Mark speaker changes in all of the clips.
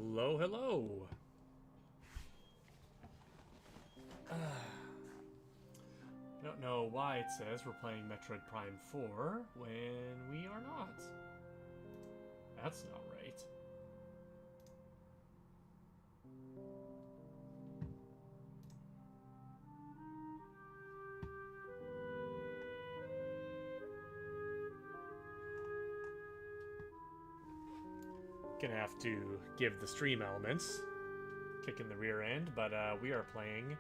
Speaker 1: Hello, hello. I don't know why it says we're playing Metroid Prime 4 when we are not. That's not right. Gonna have to give the stream elements kick in the rear end, but we are playing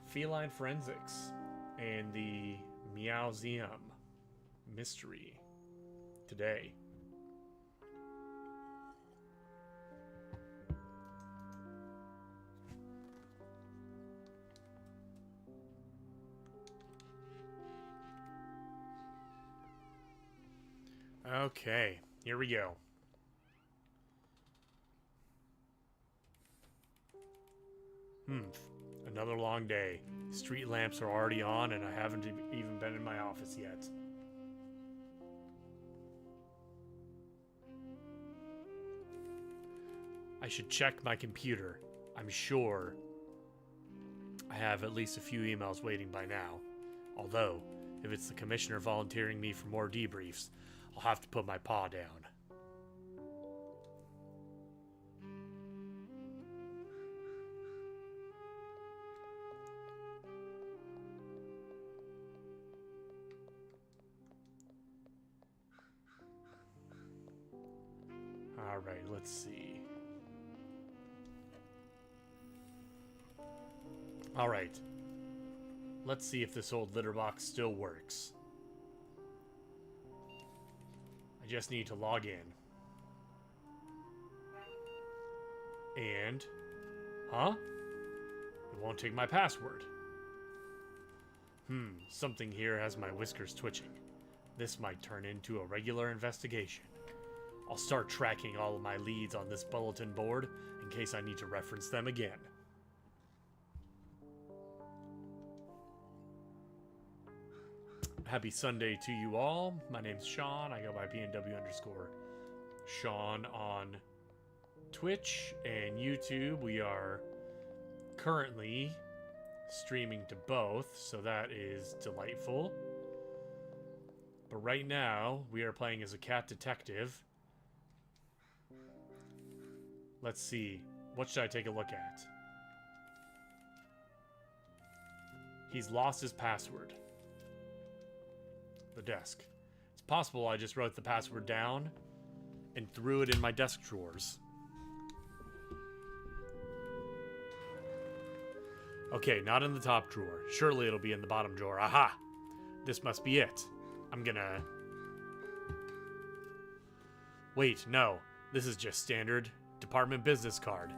Speaker 1: Feline Forensics and the Meowseum mystery today. Okay, here we go. Another long day. Street lamps are already on, and I haven't even been in my office yet. I should check my computer. I'm sure I have at least a few emails waiting by now. Although, if it's the commissioner volunteering me for more debriefs, I'll have to put my paw down. Alright, let's see. Alright. Let's see if this old litter box still works. I just need to log in. And... Huh? It won't take my password. Something here has my whiskers twitching. This might turn into a regular investigation. I'll start tracking all of my leads on this bulletin board in case I need to reference them again. Happy Sunday to you all. My name's Sean. I go by PNW_Sean on Twitch and YouTube. We are currently streaming to both, so that is delightful. But right now, we are playing as a cat detective. Let's see. What should I take a look at? He's lost his password. The desk. It's possible I just wrote the password down and threw it in my desk drawers. Okay, not in the top drawer. Surely it'll be in the bottom drawer. Aha! This must be it. I'm gonna... Wait, no. This is just standard department business card.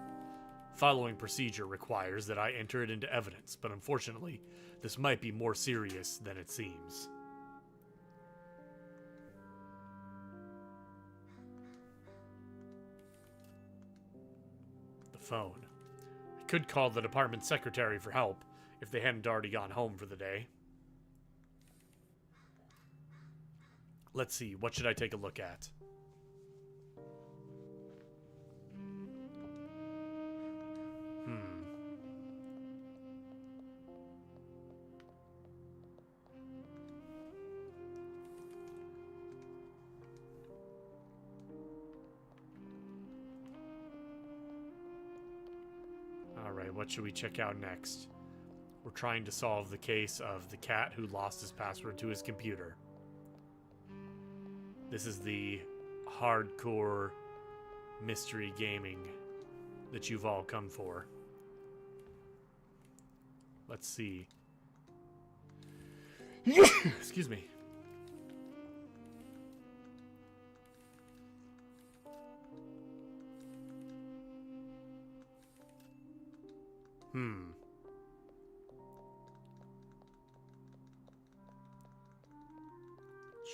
Speaker 1: Following procedure requires that I enter it into evidence, but unfortunately, this might be more serious than it seems. The phone. I could call the department secretary for help if they hadn't already gone home for the day. Let's see, what should I take a look at? Alright, what should we check out next? We're trying to solve the case of the cat who lost his password to his computer. This is the hardcore mystery gaming that you've all come for. Let's see. Excuse me.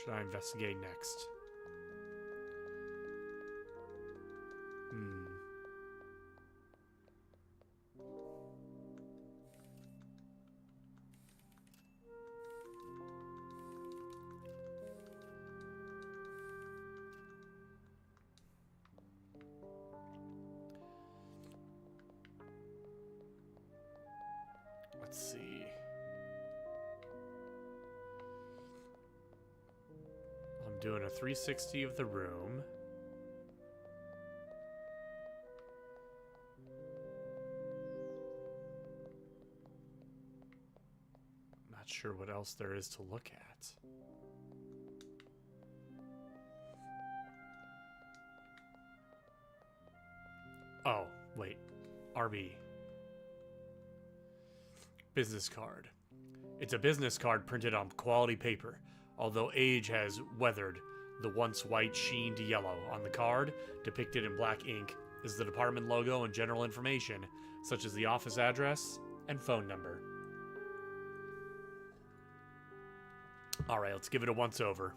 Speaker 1: Should I investigate next? doing a 360 of the room. Not sure what else there is to look at. Oh, wait. RB. Business card. It's a business card printed on quality paper. Although age has weathered the once white sheen to yellow. On the card, depicted in black ink, is the department logo and general information, such as the office address and phone number. Alright, let's give it a once-over.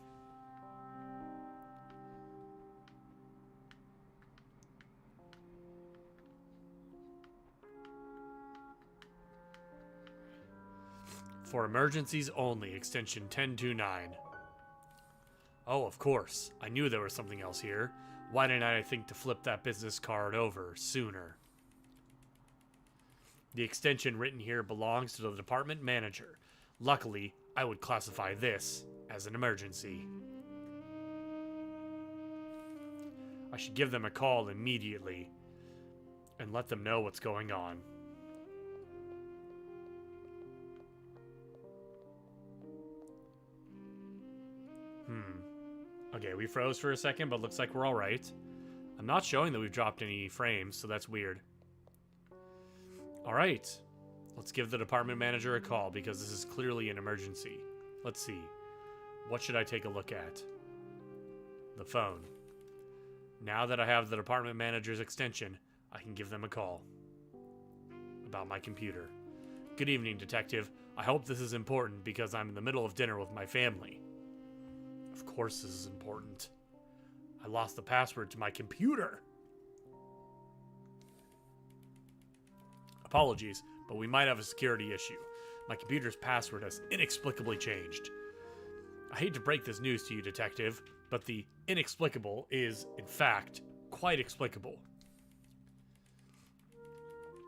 Speaker 1: For emergencies only, extension 1029. Oh, of course. I knew there was something else here. Why didn't I think to flip that business card over sooner? The extension written here belongs to the department manager. Luckily, I would classify this as an emergency. I should give them a call immediately and let them know what's going on. Okay, we froze for a second, but looks like we're alright. I'm not showing that we've dropped any frames, so that's weird. Alright. Let's give the department manager a call, because this is clearly an emergency. Let's see. What should I take a look at? The phone. Now that I have the department manager's extension, I can give them a call. About my computer. Good evening, detective. I hope this is important, because I'm in the middle of dinner with my family. Of course this is important. I lost the password to my computer. Apologies, but we might have a security issue. My computer's password has inexplicably changed. I hate to break this news to you, detective, but the inexplicable is, in fact, quite explicable.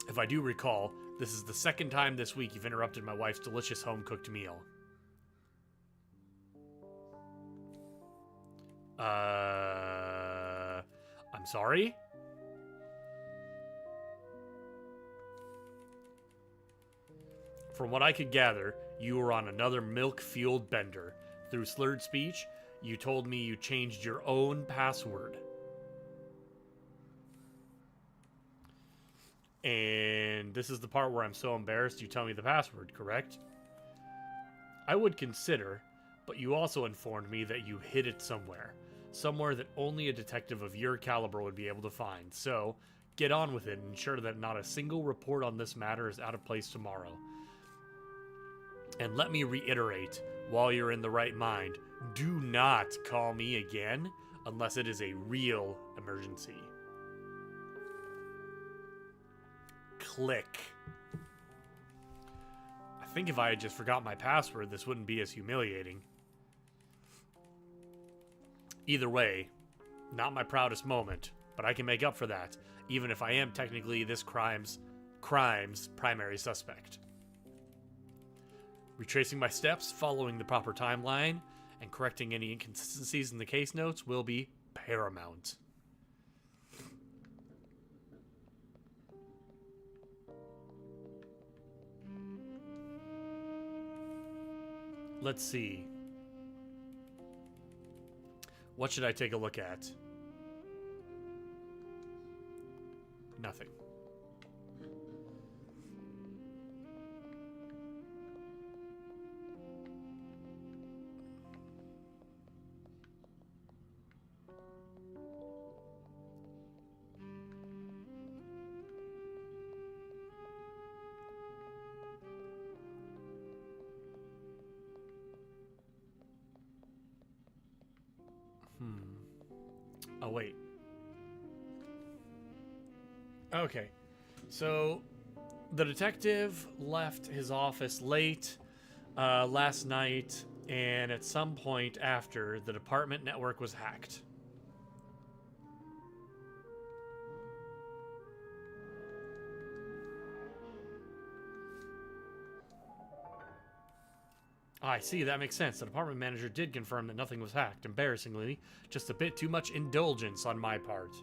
Speaker 1: If I do recall, this is the second time this week you've interrupted my wife's delicious home-cooked meal. I'm sorry? From what I could gather, you were on another milk-fueled bender. Through slurred speech, you told me you changed your own password. And this is the part where I'm so embarrassed you tell me the password, correct? I would consider, but you also informed me that you hid it somewhere. Somewhere that only a detective of your caliber would be able to find. So, get on with it and ensure that not a single report on this matter is out of place tomorrow. And let me reiterate, while you're in the right mind, do not call me again unless it is a real emergency. Click. I think if I had just forgot my password, this wouldn't be as humiliating. Either way, not my proudest moment, but I can make up for that, even if I am technically this crime's primary suspect. Retracing my steps, following the proper timeline, and correcting any inconsistencies in the case notes will be paramount. Let's see. What should I take a look at? Nothing. Oh, wait. Okay. So, the detective left his office late last night, and at some point after, the department network was hacked. I see, that makes sense. The department manager did confirm that nothing was hacked. Embarrassingly, just a bit too much indulgence on my part.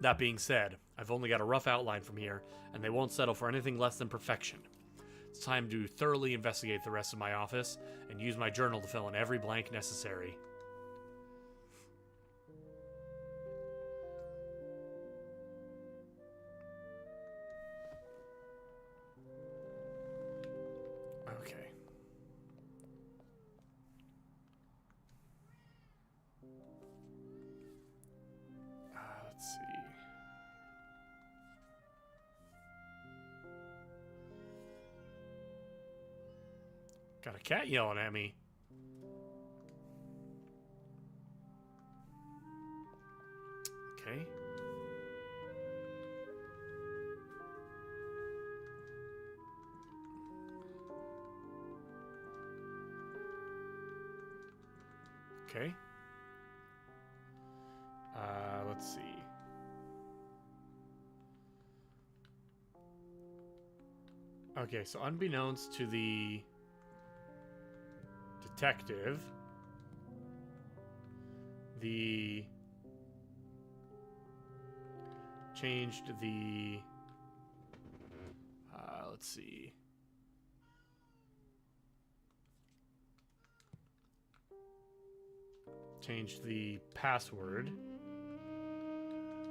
Speaker 1: That being said, I've only got a rough outline from here, and they won't settle for anything less than perfection. It's time to thoroughly investigate the rest of my office and use my journal to fill in every blank necessary. Okay. Let's see. Got a cat yelling at me. Okay. Okay. Let's see. Okay, so unbeknownst to the detective, the changed the let's see. Changed the password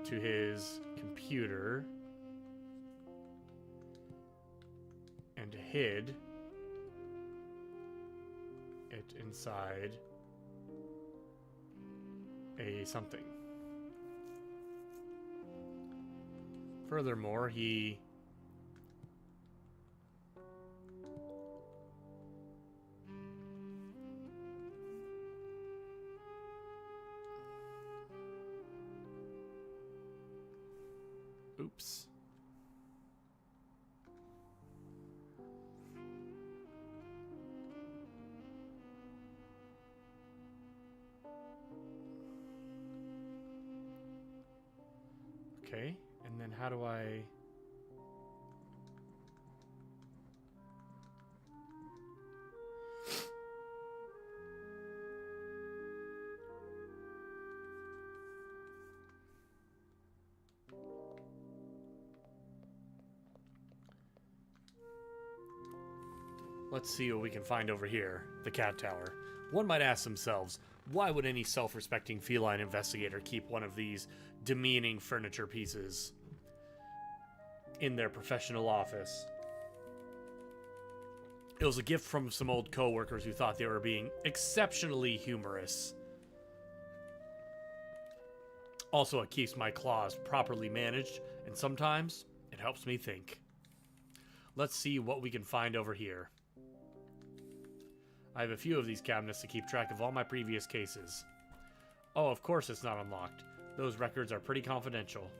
Speaker 1: to his computer and hid it inside a something. Furthermore, he oops. Okay, and then how do I... Let's see what we can find over here, the cat tower. One might ask themselves, why would any self-respecting feline investigator keep one of these demeaning furniture pieces in their professional office? It was a gift from some old co-workers who thought they were being exceptionally humorous. Also, it keeps my claws properly managed, and sometimes it helps me think. Let's see what we can find over here. I have a few of these cabinets to keep track of all my previous cases. Oh, of course it's not unlocked. Those records are pretty confidential.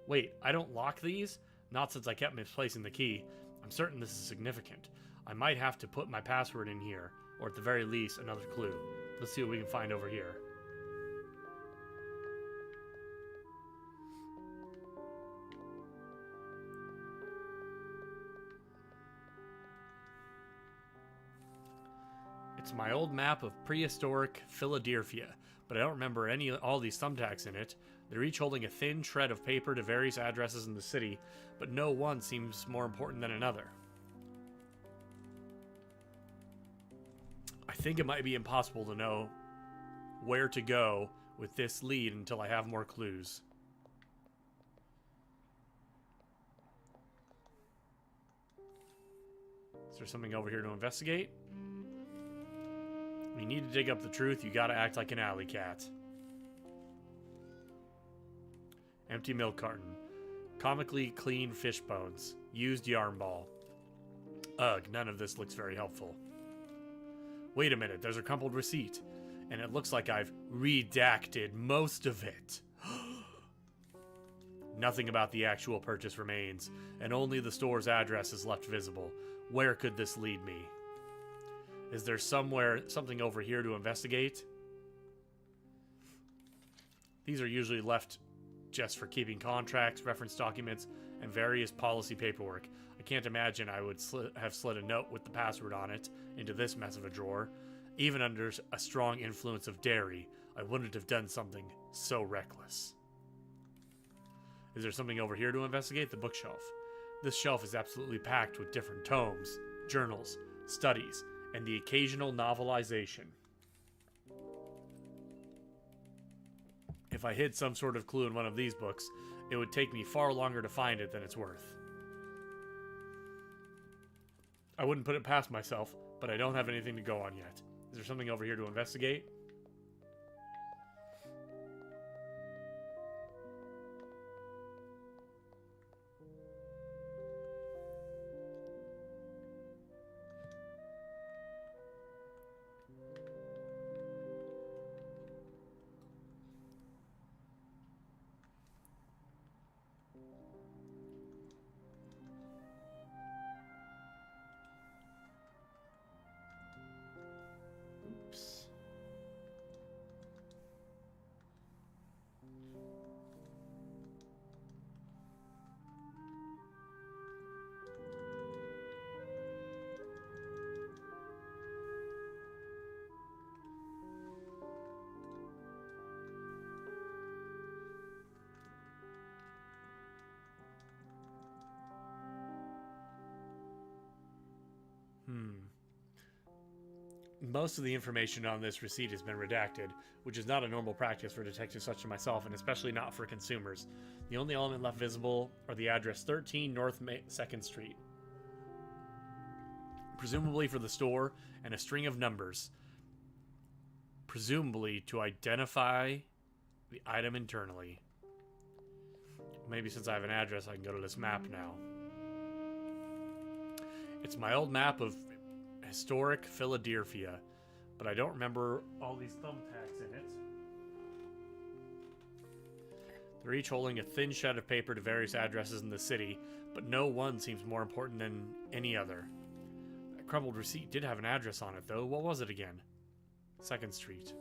Speaker 1: Wait, I don't lock these? Not since I kept misplacing the key. I'm certain this is significant. I might have to put my password in here, or at the very least, another clue. Let's see what we can find over here. It's my old map of prehistoric Philadelphia, but I don't remember all these thumbtacks in it. They're each holding a thin shred of paper to various addresses in the city, but no one seems more important than another. I think it might be impossible to know where to go with this lead until I have more clues. Is there something over here to investigate? When you need to dig up the truth, you gotta act like an alley cat. Empty milk carton. Comically clean fish bones. Used yarn ball. Ugh, none of this looks very helpful. Wait a minute, there's a crumpled receipt. And it looks like I've redacted most of it. Nothing about the actual purchase remains, and only the store's address is left visible. Where could this lead me? Is there something over here to investigate? These are usually left just for keeping contracts, reference documents, and various policy paperwork. I can't imagine I would have slid a note with the password on it into this mess of a drawer. Even under a strong influence of dairy, I wouldn't have done something so reckless. Is there something over here to investigate? The bookshelf. This shelf is absolutely packed with different tomes, journals, studies, and the occasional novelization. If I hid some sort of clue in one of these books, it would take me far longer to find it than it's worth. I wouldn't put it past myself, but I don't have anything to go on yet. Is there something over here to investigate? Most of the information on this receipt has been redacted, which is not a normal practice for detectives such as myself, and especially not for consumers. The only element left visible are the address 13 North 2nd Street. Presumably for the store, and a string of numbers. Presumably to identify the item internally. Maybe since I have an address, I can go to this map now. It's my old map of historic Philadelphia, but I don't remember all these thumbtacks in it. They're each holding a thin shred of paper to various addresses in the city, but no one seems more important than any other. That crumpled receipt did have an address on it, though. What was it again? 2nd Street.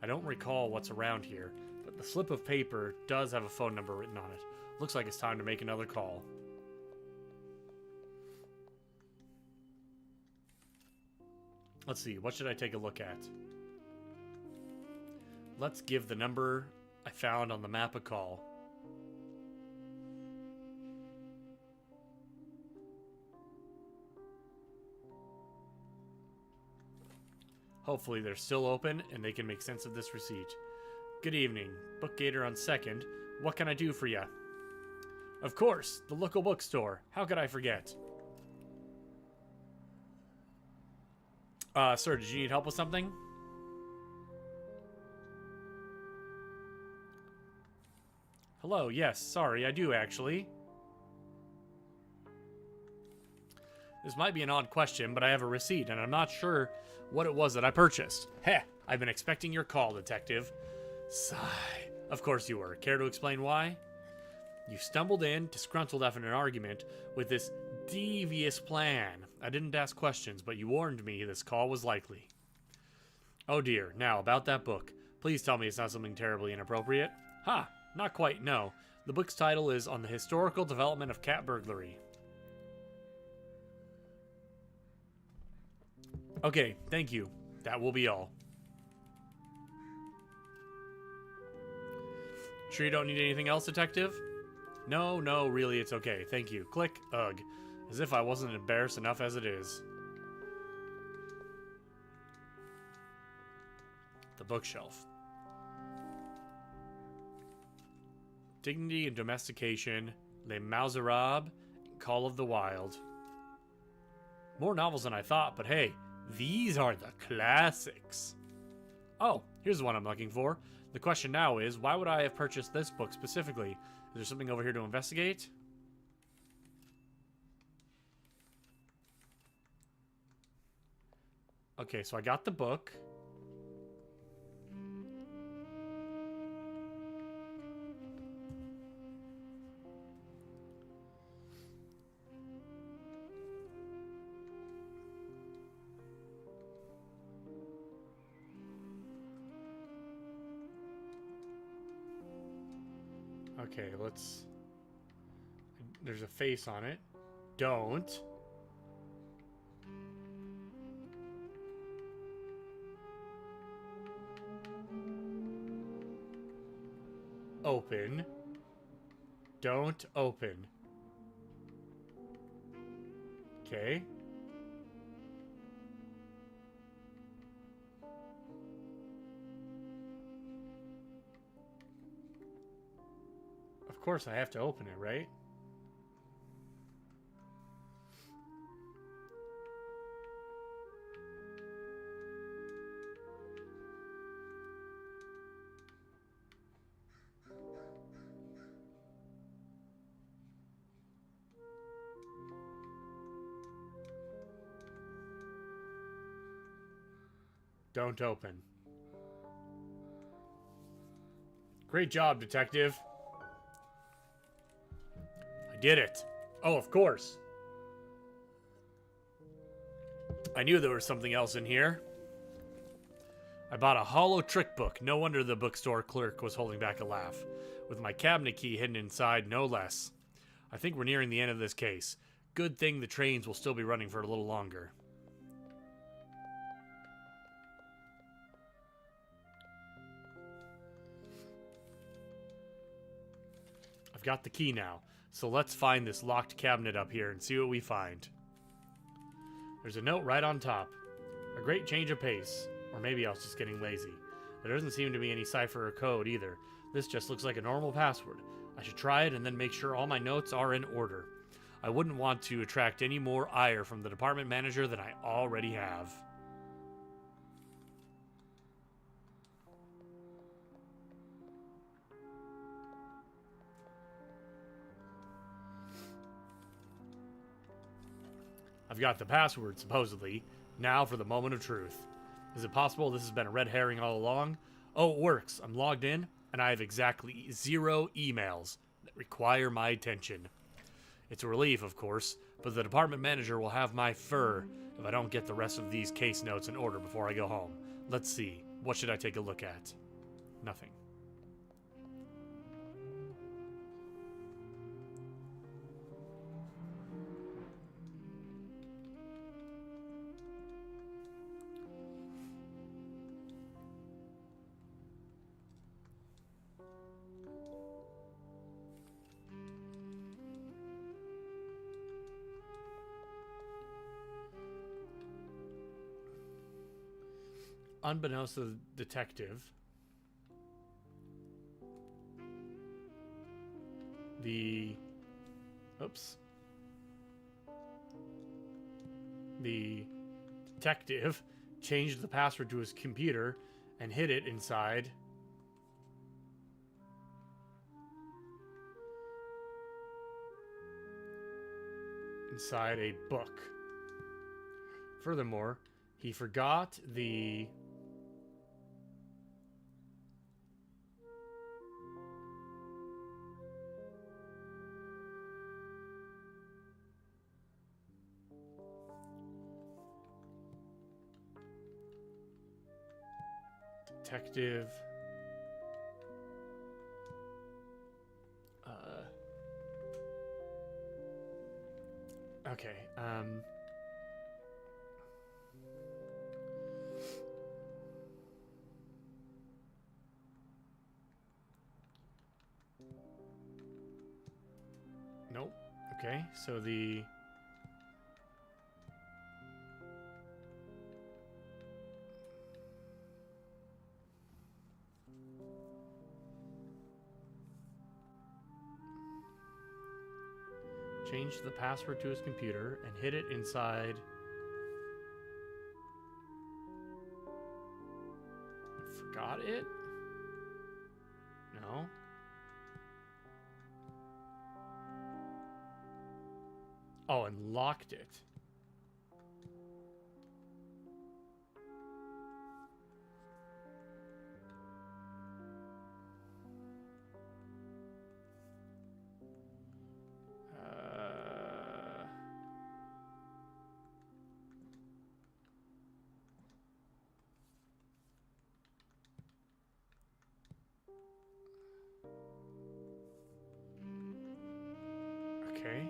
Speaker 1: I don't recall what's around here, but the slip of paper does have a phone number written on it. Looks like it's time to make another call. Let's see, what should I take a look at? Let's give the number I found on the map a call. Hopefully they're still open and they can make sense of this receipt. Good evening, Bookgator on 2nd. What can I do for you? Of course, the local bookstore. How could I forget? Sir, did you need help with something? Hello, yes, sorry, I do actually. This might be an odd question, but I have a receipt, and I'm not sure what it was that I purchased. Heh, I've been expecting your call, detective. Sigh. Of course you were. Care to explain why? You stumbled in, disgruntled after an argument, with this devious plan. I didn't ask questions, but you warned me this call was likely. Oh dear, now about that book. Please tell me it's not something terribly inappropriate. Ha! Not quite, no. The book's title is On the Historical Development of Cat Burglary. Okay, thank you. That will be all. Sure you don't need anything else, detective? No, really, it's okay. Thank you. Click. Ugh. As if I wasn't embarrassed enough as it is. The bookshelf. Dignity and Domestication, Les Miserables, Call of the Wild. More novels than I thought, but hey, these are the classics. Oh, here's the one I'm looking for. The question now is, why would I have purchased this book specifically? Is there something over here to investigate? Okay, so I got the book. Okay, let's... There's a face on it. Don't. Open. Don't open. Okay. Of course I have to open it, right? Don't open. Great job, detective. I did it. Oh, of course. I knew there was something else in here. I bought a hollow trick book. No wonder the bookstore clerk was holding back a laugh. With my cabinet key hidden inside, no less. I think we're nearing the end of this case. Good thing the trains will still be running for a little longer. I've got the key now, so let's find this locked cabinet up here and see what we find. There's a note right on top. A great change of pace. Or maybe I was just getting lazy. There doesn't seem to be any cipher or code either. This just looks like a normal password. I should try it and then make sure all my notes are in order. I wouldn't want to attract any more ire from the department manager than I already have. I've got the password, supposedly. Now for the moment of truth. Is it possible this has been a red herring all along? Oh, it works. I'm logged in, and I have exactly 0 emails that require my attention. It's a relief, of course, but the department manager will have my fur if I don't get the rest of these case notes in order before I go home. Let's see. What should I take a look at? Nothing. Unbeknownst to the detective, the detective changed the password to his computer and hid it inside a book. Furthermore, he forgot the detective. Okay. Nope. Okay, so the changed the password to his computer and hid it inside. Forgot it? No. Oh, and locked it. Okay.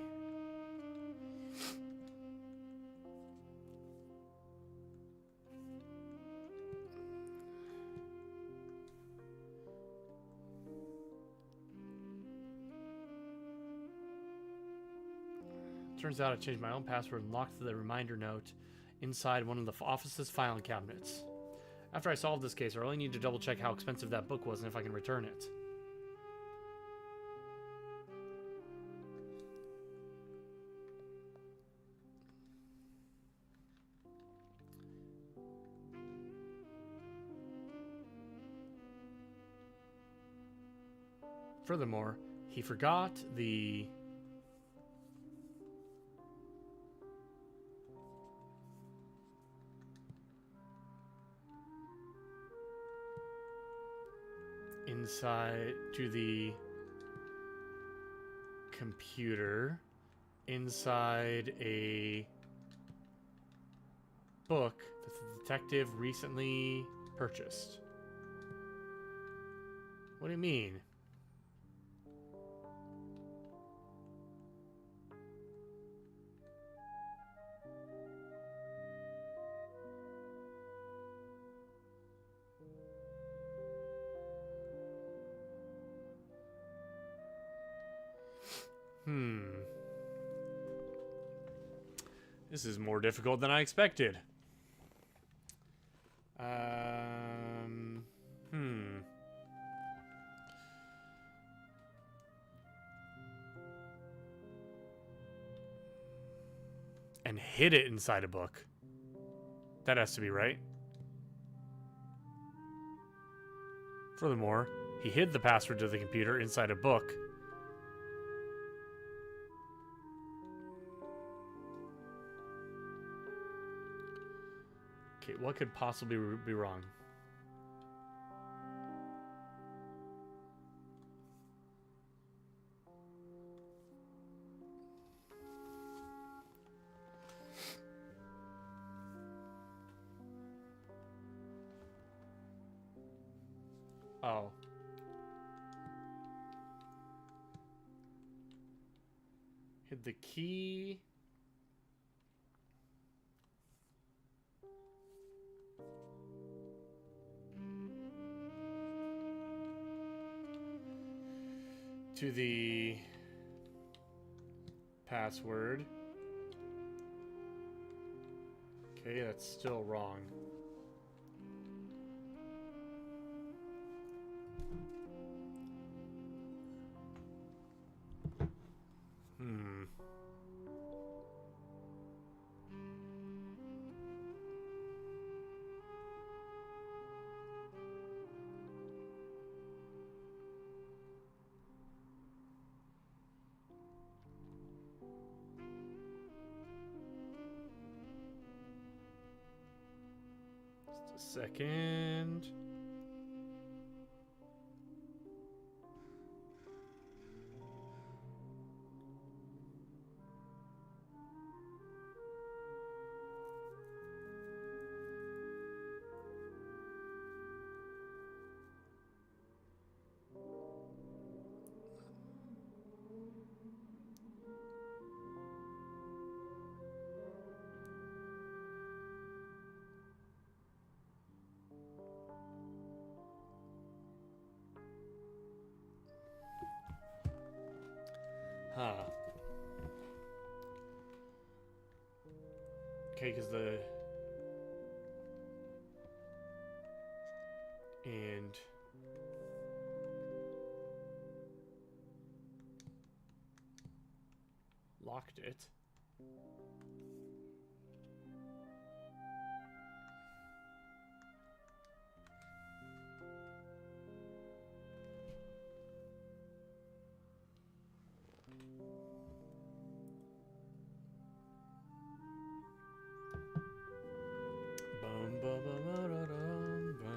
Speaker 1: Turns out I changed my own password and locked the reminder note inside one of the office's filing cabinets. After I solved this case, I really need to double check how expensive that book was and if I can return it. Furthermore, he forgot the... inside to the computer inside a book that the detective recently purchased. What do you mean? This is more difficult than I expected. And hid it inside a book. That has to be right. Furthermore, he hid the password to the computer inside a book. Okay, what could possibly be wrong? Oh. Hid the key. To the password. Okay, that's still wrong. Just a second. Huh. Okay, because the... And... Locked it. Bum, bum, bum, ba-da-dum, bum.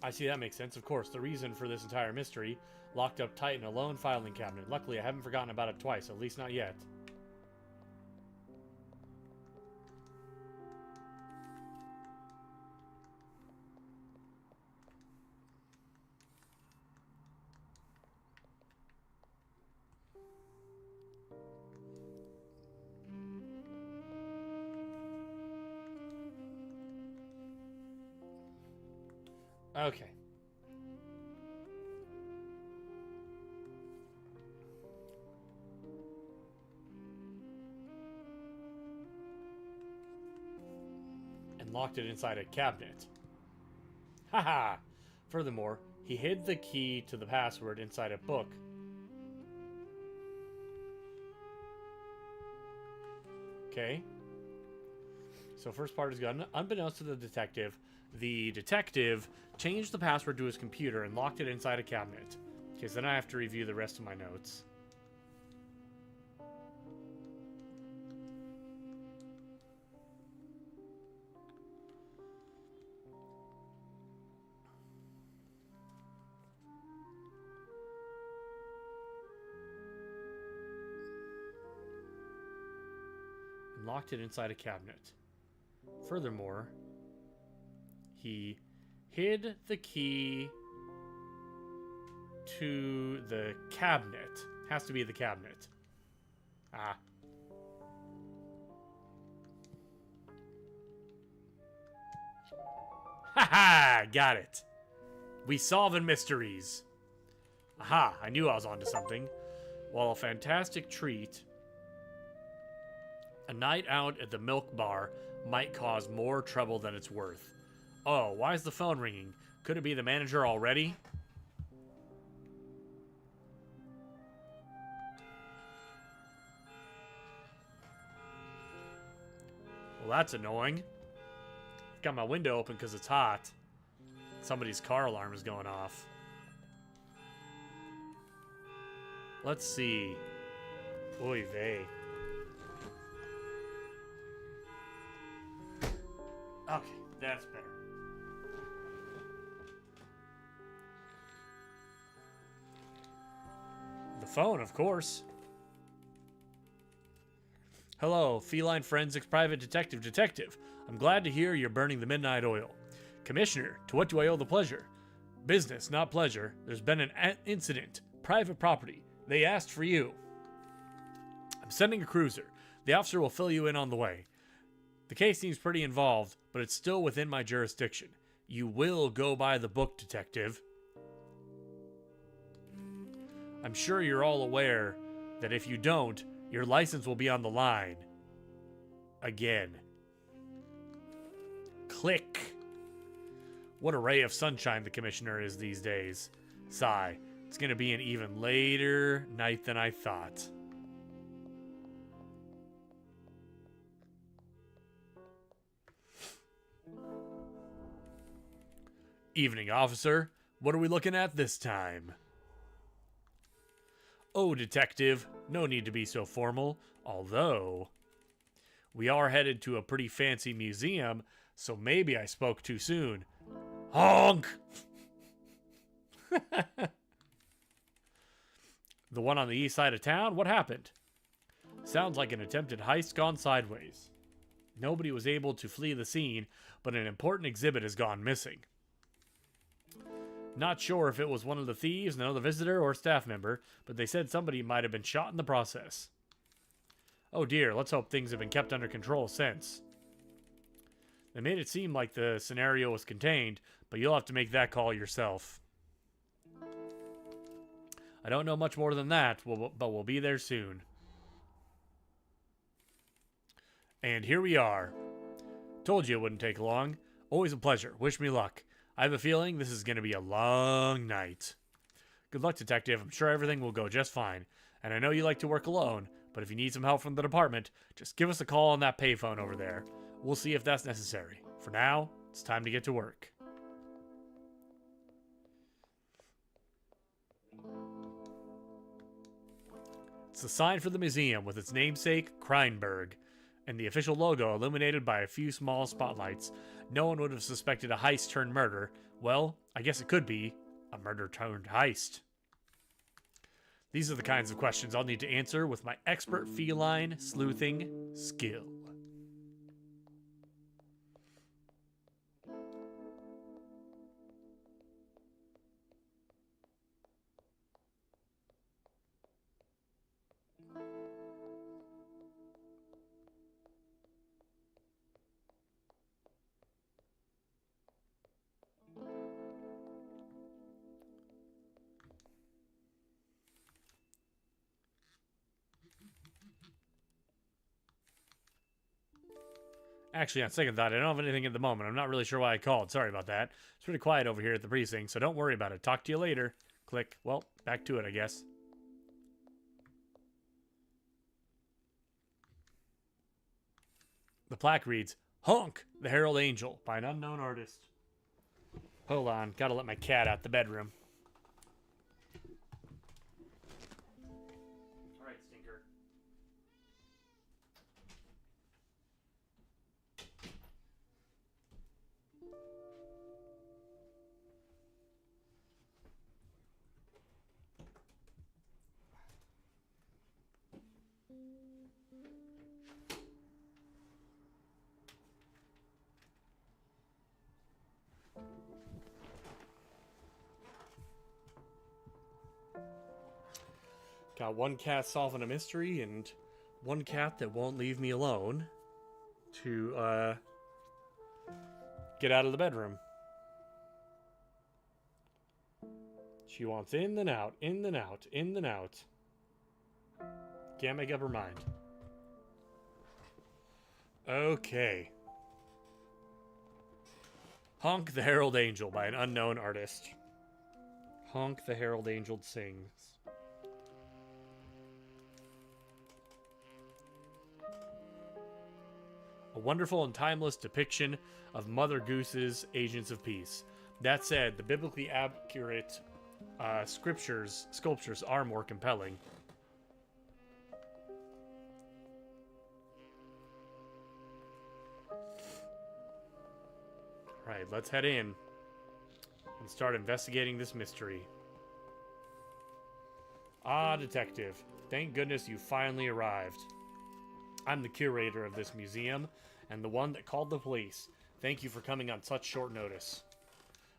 Speaker 1: I see, that makes sense. Of course, the reason for this entire mystery, locked up tight in a lone filing cabinet. Luckily, I haven't forgotten about it twice, at least not yet. Okay. And locked it inside a cabinet. Haha! Furthermore, he hid the key to the password inside a book. Okay. So first part is gone. Unbeknownst to the detective changed the password to his computer and locked it inside a cabinet. Okay, so then I have to review the rest of my notes. And locked it inside a cabinet. Furthermore, he hid the key to the cabinet. Has to be the cabinet. Ah. Haha! Got it. We solving mysteries. Aha! I knew I was onto something. While a fantastic treat, a night out at the milk bar might cause more trouble than it's worth. Oh, why is the phone ringing? Could it be the manager already? Well, that's annoying. Got my window open because it's hot. Somebody's car alarm is going off. Let's see. Oy vey. Okay, that's better. The phone, of course. Hello, Feline Forensics Private Detective. I'm glad to hear you're burning the midnight oil. Commissioner, to what do I owe the pleasure? Business, not pleasure. There's been an incident. Private property. They asked for you. I'm sending a cruiser. The officer will fill you in on the way. The case seems pretty involved, but it's still within my jurisdiction. You will go by the book, detective. I'm sure you're all aware that if you don't, your license will be on the line. Again. Click. What a ray of sunshine the commissioner is these days. Sigh. It's going to be an even later night than I thought. Evening, officer. What are we looking at this time? Oh, detective, no need to be so formal, although we are headed to a pretty fancy museum, so maybe I spoke too soon. Honk! The one on the east side of town? What happened? Sounds like an attempted heist gone sideways. Nobody was able to flee the scene, but an important exhibit has gone missing. Not sure if it was one of the thieves, another visitor, or staff member, but they said somebody might have been shot in the process. Oh dear, let's hope things have been kept under control since. They made it seem like the scenario was contained, but you'll have to make that call yourself. I don't know much more than that, but we'll be there soon. And here we are. Told you it wouldn't take long. Always a pleasure. Wish me luck. I have a feeling this is going to be a long night. Good luck, detective. I'm sure everything will go just fine. And I know you like to work alone, but if you need some help from the department, just give us a call on that payphone over there. We'll see if that's necessary. For now, it's time to get to work. It's the sign for the museum with its namesake, Kreinberg, and the official logo illuminated by a few small spotlights. No one would have suspected a heist turned murder. Well, I guess it could be a murder turned heist. These are the kinds of questions I'll need to answer with my expert feline sleuthing skill. Actually, on second thought, I don't have anything at the moment. I'm not really sure why I called. Sorry about that. It's pretty quiet over here at the precinct, so don't worry about it. Talk to you later. Click. Well, back to it, I guess. The plaque reads, Honk, the Herald Angel, by an unknown artist. Hold on, gotta let my cat out the bedroom. Alright, Stinker. Got one cat solving a mystery and one cat that won't leave me alone to get out of the bedroom. She wants in then out, in then out, in then out. Can't make up her mind. Okay. Honk the Herald Angel by an unknown artist. Honk the Herald Angel sings. A wonderful and timeless depiction of Mother Goose's Agents of Peace. That said, the biblically accurate sculptures are more compelling. Alright, let's head in and start investigating this mystery. Ah, detective. Thank goodness you finally arrived. I'm the curator of this museum, and the one that called the police. Thank you for coming on such short notice.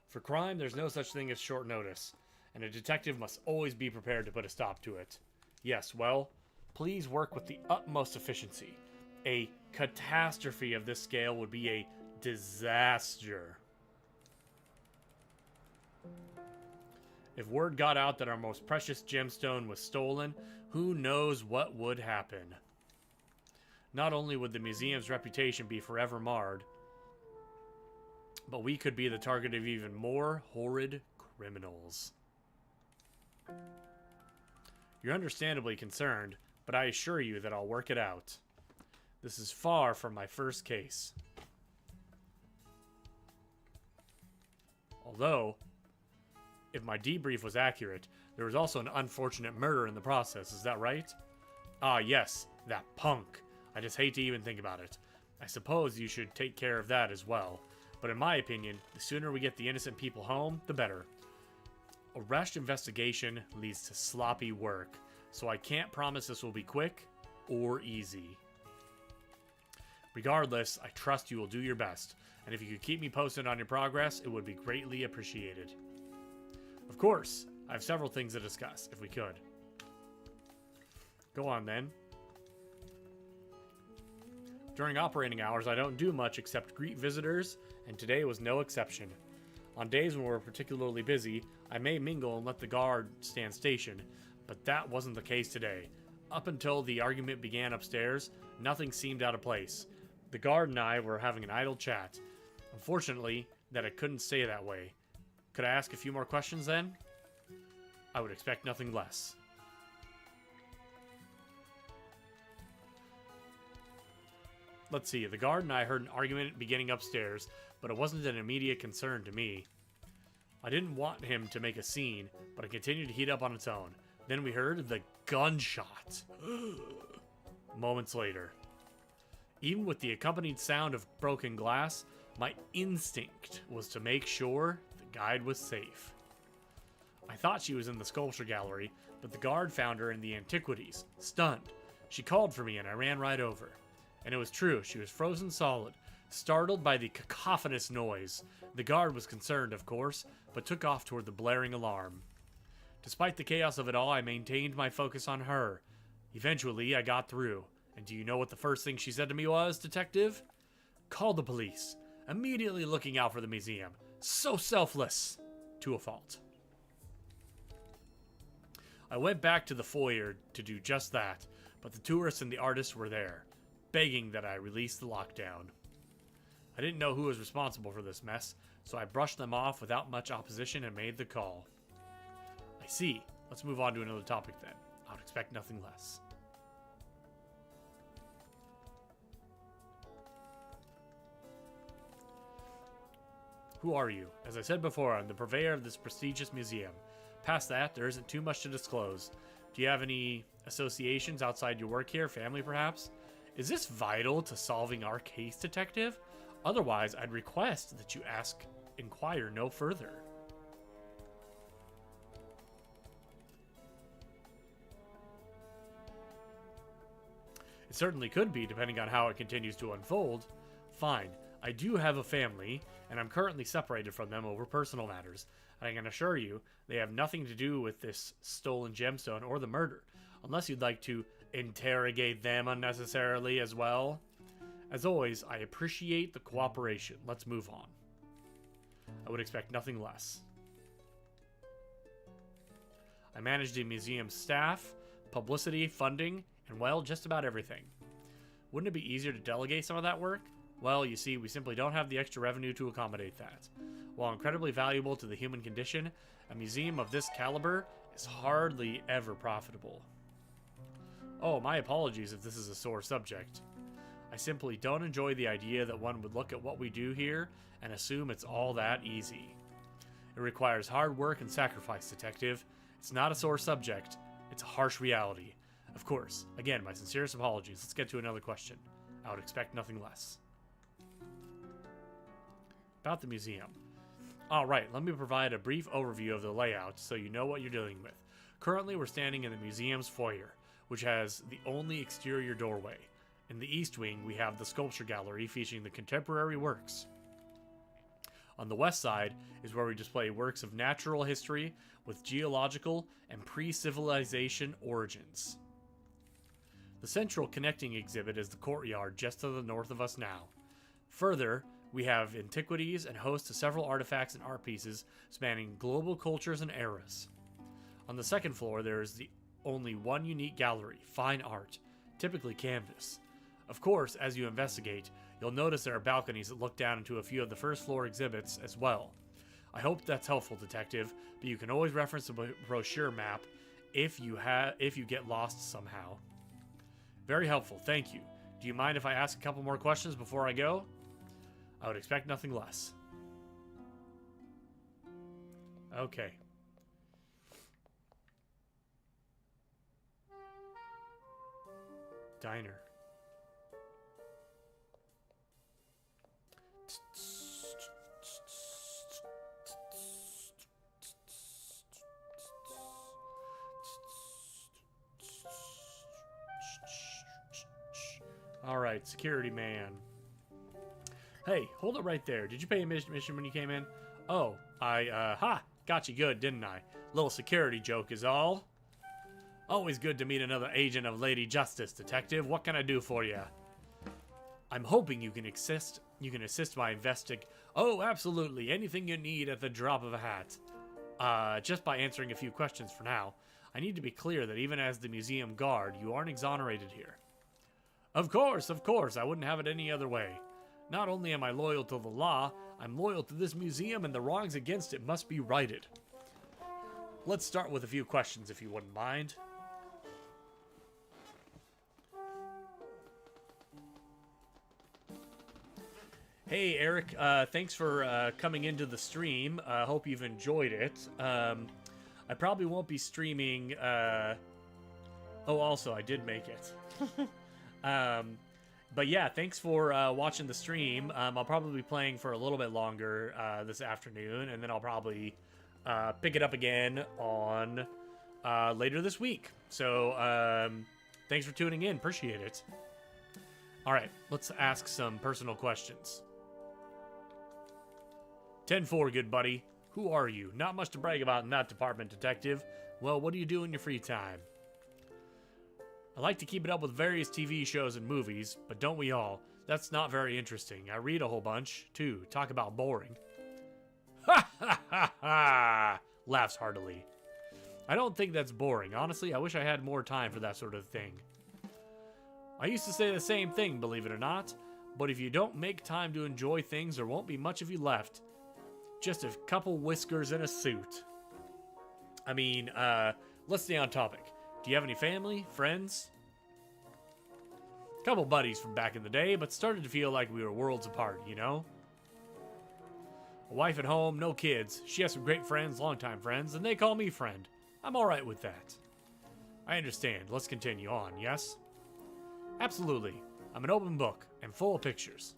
Speaker 1: For crime, there's no such thing as short notice, and a detective must always be prepared to put a stop to it. Yes, well, please work with the utmost efficiency. A catastrophe of this scale would be a disaster. If word got out that our most precious gemstone was stolen, who knows what would happen. Not only would the museum's reputation be forever marred, but we could be the target of even more horrid criminals. You're understandably concerned, but I assure you that I'll work it out. This is far from my first case. Although, if my debrief was accurate, there was also an unfortunate murder in the process, is that right? Ah, yes, that punk. I just hate to even think about it. I suppose you should take care of that as well. But in my opinion, the sooner we get the innocent people home, the better. A rushed investigation leads to sloppy work, so I can't promise this will be quick or easy. Regardless, I trust you will do your best, and if you could keep me posted on your progress, it would be greatly appreciated. Of course, I have several things to discuss, if we could. Go on, then. During operating hours, I don't do much except greet visitors, and today was no exception. On days when we're particularly busy, I may mingle and let the guard stand station, but that wasn't the case today. Up until the argument began upstairs, nothing seemed out of place. The guard and I were having an idle chat. Unfortunately, that it couldn't stay that way. Could I ask a few more questions then? I would expect nothing less. Let's see, the guard and I heard an argument beginning upstairs, but it wasn't an immediate concern to me. I didn't want him to make a scene, but it continued to heat up on its own. Then we heard the gunshot. Moments later. Even with the accompanied sound of broken glass, my instinct was to make sure the guide was safe. I thought she was in the sculpture gallery, but the guard found her in the antiquities, stunned. She called for me and I ran right over. And it was true, she was frozen solid, startled by the cacophonous noise. The guard was concerned, of course, but took off toward the blaring alarm. Despite the chaos of it all, I maintained my focus on her. Eventually, I got through. And do you know what the first thing she said to me was, detective? Call the police. Immediately looking out for the museum. So selfless. To a fault. I went back to the foyer to do just that, but the tourists and the artists were there, begging that I release the lockdown. I didn't know who was responsible for this mess, so I brushed them off without much opposition and made the call. I see. Let's move on to another topic then. I would expect nothing less. Who are you? As I said before, I'm the purveyor of this prestigious museum. Past that, there isn't too much to disclose. Do you have any associations outside your work here? Family, perhaps? Is this vital to solving our case, detective? Otherwise, I'd request that you inquire no further. It certainly could be, depending on how it continues to unfold. Fine. I do have a family, and I'm currently separated from them over personal matters. And I can assure you, they have nothing to do with this stolen gemstone or the murder, unless you'd like to interrogate them unnecessarily as well. As always, I appreciate the cooperation. Let's move on. I would expect nothing less. I manage the museum's staff, publicity, funding, and, well, just about everything. Wouldn't it be easier to delegate some of that work? Well, you see, we simply don't have the extra revenue to accommodate that. While incredibly valuable to the human condition, a museum of this caliber is hardly ever profitable. Oh, my apologies if this is a sore subject. I simply don't enjoy the idea that one would look at what we do here and assume it's all that easy. It requires hard work and sacrifice, detective. It's not a sore subject. It's a harsh reality. Of course, again, my sincerest apologies. Let's get to another question. I would expect nothing less. About the museum. Alright, let me provide a brief overview of the layout so you know what you're dealing with. Currently, we're standing in the museum's foyer, which has the only exterior doorway. In the east wing, we have the sculpture gallery featuring the contemporary works. On the west side is where we display works of natural history with geological and pre-civilization origins. The central connecting exhibit is the courtyard just to the north of us now. Further, we have antiquities and host to several artifacts and art pieces spanning global cultures and eras. On the second floor, there is the only one unique gallery, fine art, typically canvas. Of course, as you investigate, you'll notice there are balconies that look down into a few of the first floor exhibits as well. I hope that's helpful, detective, but you can always reference the brochure map if you get lost somehow. Very helpful, thank you. Do you mind if I ask a couple more questions before I go? I would expect nothing less. Okay. Diner. All right, security man. Hey, hold it right there. Did you pay admission when you came in? Oh, got you good, didn't I? Little security joke is all. Always good to meet another agent of Lady Justice, detective. What can I do for you? I'm hoping you can assist my investigation. Oh, absolutely. Anything you need at the drop of a hat. Just by answering a few questions for now. I need to be clear that even as the museum guard, you aren't exonerated here. Of course. I wouldn't have it any other way. Not only am I loyal to the law, I'm loyal to this museum, and the wrongs against it must be righted. Let's start with a few questions, if you wouldn't mind. Hey, Eric. Thanks for coming into the stream. Hope you've enjoyed it. I probably won't be streaming... also, I did make it. But yeah, thanks for watching the stream. I'll probably be playing for a little bit longer this afternoon, and then I'll probably pick it up again on later this week. So thanks for tuning in. Appreciate it. All right, let's ask some personal questions. 10-4, good buddy. Who are you? Not much to brag about in that department, detective. Well, what do you do in your free time? I like to keep it up with various TV shows and movies, but don't we all? That's not very interesting. I read a whole bunch, too. Talk about boring. Ha ha ha ha! Laughs heartily. I don't think that's boring. Honestly, I wish I had more time for that sort of thing. I used to say the same thing, believe it or not. but if you don't make time to enjoy things, there won't be much of you left. Just a couple whiskers and a suit. I mean, let's stay on topic. Do you have any family, friends? Couple buddies from back in the day, but started to feel like we were worlds apart, you know? A wife at home, no kids. She has some great friends, longtime friends, and they call me friend. I'm alright with that. I understand. Let's continue on, yes? Absolutely. I'm an open book and full of pictures.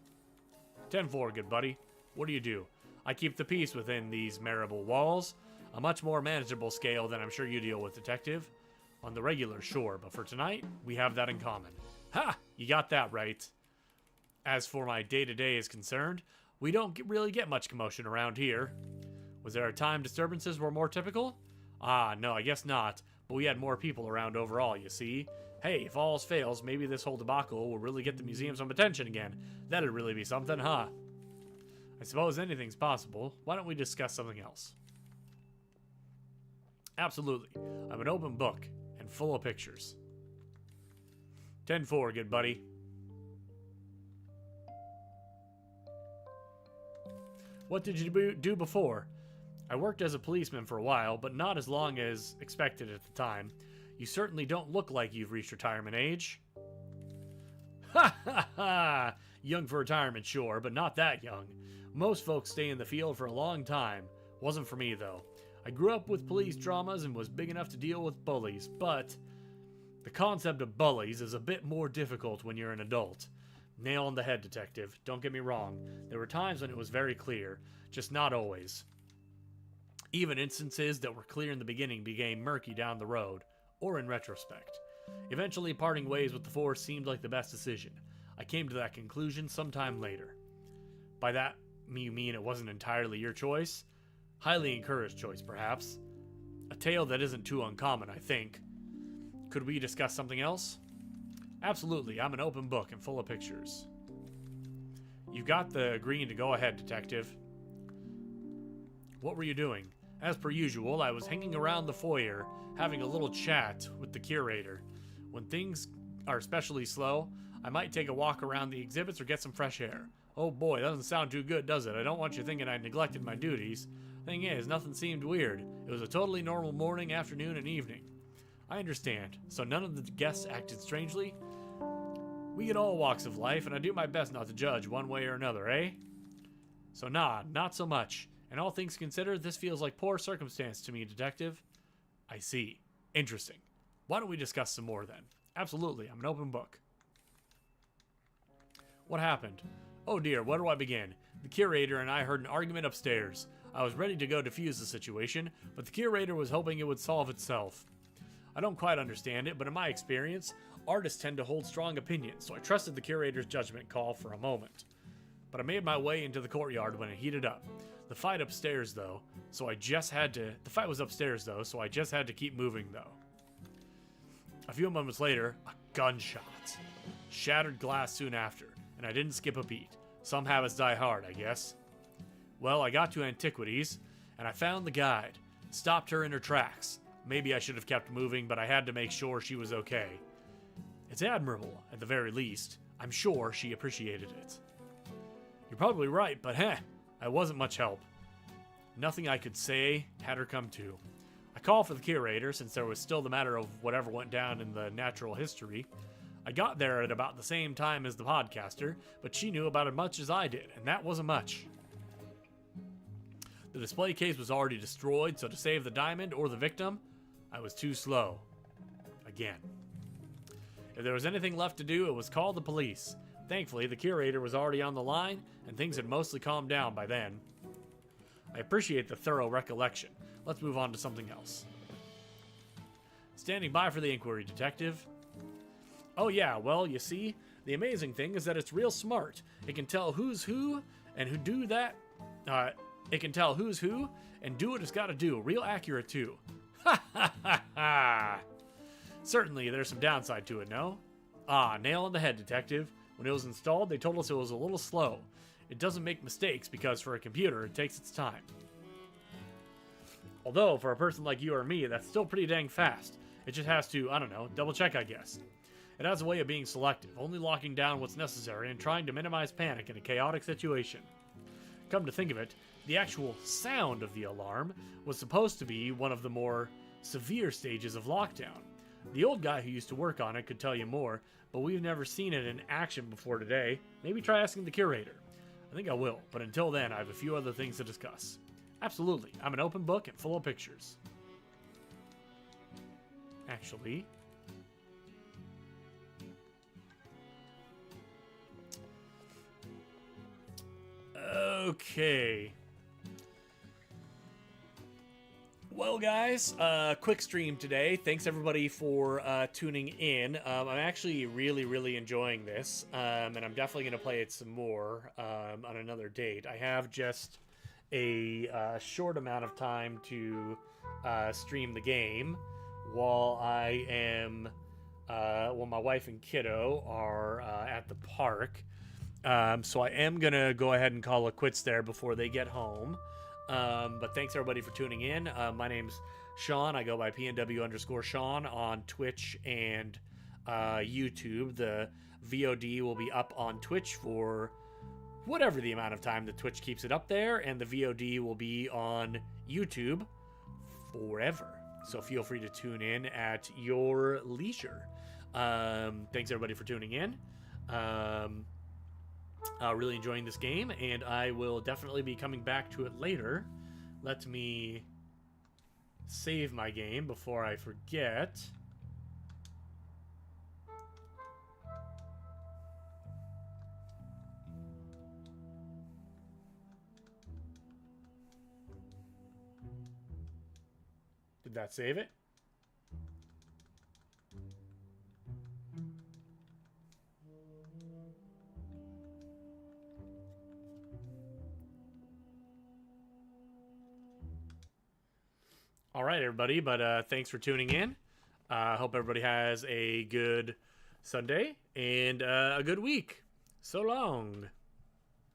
Speaker 1: 10-4, good buddy. What do you do? I keep the peace within these marble walls. A much more manageable scale than I'm sure you deal with, detective. On the regular, sure, but for tonight, we have that in common. Ha! You got that right. As for my day-to-day is concerned, we don't really get much commotion around here. Was there a time disturbances were more typical? Ah, no, I guess not. But we had more people around overall, you see. Hey, if all else fails, maybe this whole debacle will really get the museum some attention again. That'd really be something, huh? I suppose anything's possible. Why don't we discuss something else? Absolutely. I'm an open book and full of pictures. 10-4, good buddy. What did you do before? I worked as a policeman for a while, but not as long as expected at the time. You certainly don't look like you've reached retirement age. Ha ha ha! Young for retirement, sure, but not that young. Most folks stay in the field for a long time. Wasn't for me, though. I grew up with police dramas and was big enough to deal with bullies, but the concept of bullies is a bit more difficult when you're an adult. Nail on the head, detective. Don't get me wrong. There were times when it was very clear, just not always. Even instances that were clear in the beginning became murky down the road, or in retrospect. Eventually, parting ways with the force seemed like the best decision. I came to that conclusion sometime later. By that, you mean it wasn't entirely your choice? Highly encouraged choice, perhaps. A tale that isn't too uncommon, I think. Could we discuss something else? Absolutely, I'm an open book and full of pictures. You've got the green to go ahead, detective. What were you doing? As per usual, I was hanging around the foyer, having a little chat with the curator. When things are especially slow, I might take a walk around the exhibits or get some fresh air. Oh boy, that doesn't sound too good, does it? I don't want you thinking I neglected my duties. Thing is, nothing seemed weird. It was a totally normal morning, afternoon, and evening. I understand. So none of the guests acted strangely? We get all walks of life, and I do my best not to judge one way or another, eh? So nah, not so much. And all things considered, this feels like poor circumstance to me, detective. I see. Interesting. Why don't we discuss some more then? Absolutely, I'm an open book. What happened? Oh dear, where do I begin? The curator and I heard an argument upstairs. I was ready to go defuse the situation, but the curator was hoping it would solve itself. I don't quite understand it, but in my experience, artists tend to hold strong opinions, so I trusted the curator's judgment call for a moment. But I made my way into the courtyard when it heated up. The fight was upstairs though, so I just had to keep moving though. A few moments later, a gunshot. Shattered glass soon after, and I didn't skip a beat. Some habits die hard, I guess. Well, I got to Antiquities, and I found the guide. Stopped her in her tracks. Maybe I should have kept moving, but I had to make sure she was okay. It's admirable, at the very least. I'm sure she appreciated it. You're probably right, but I wasn't much help. Nothing I could say had her come to. I called for the curator, since there was still the matter of whatever went down in the natural history. I got there at about the same time as the podcaster, but she knew about as much as I did, and that wasn't much. The display case was already destroyed, so to save the diamond or the victim, I was too slow. Again. If there was anything left to do, it was call the police. Thankfully, the curator was already on the line, and things had mostly calmed down by then. I appreciate the thorough recollection. Let's move on to something else. Standing by for the inquiry, detective. Oh yeah, well, you see, the amazing thing is that it's real smart. It can tell who's who, and who do that. It can tell who's who, and do what it's gotta do. Real accurate, too. Ha ha ha ha! Certainly, there's some downside to it, no? Ah, nail on the head, detective. When it was installed, they told us it was a little slow. It doesn't make mistakes because for a computer, it takes its time. Although, for a person like you or me, that's still pretty dang fast. It just has to, I don't know, double check, I guess. It has a way of being selective, only locking down what's necessary and trying to minimize panic in a chaotic situation. Come to think of it, the actual sound of the alarm was supposed to be one of the more severe stages of lockdown. The old guy who used to work on it could tell you more, but we've never seen it in action before today. Maybe try asking the curator. I think I will, but until then, I have a few other things to discuss. Absolutely, I'm an open book and full of pictures. Actually... Okay. Well, guys, quick stream today. Thanks everybody for tuning in. I'm actually really enjoying this, and I'm definitely going to play it some more on another date. I have just a short amount of time to stream the game while I am, while my wife and kiddo are at the park. So I am going to go ahead and call it quits there before they get home. But thanks everybody for tuning in. My name's Sean. I go by PNW_Sean on Twitch and YouTube. The VOD will be up on Twitch for whatever the amount of time that Twitch keeps it up there, and the VOD will be on YouTube forever. So feel free to tune in at your leisure. Thanks everybody for tuning in. Really enjoying this game, and I will definitely be coming back to it later. Let me save my game before I forget. Did that save it? All right, everybody, but thanks for tuning in. Hope everybody has a good Sunday and a good week. So long.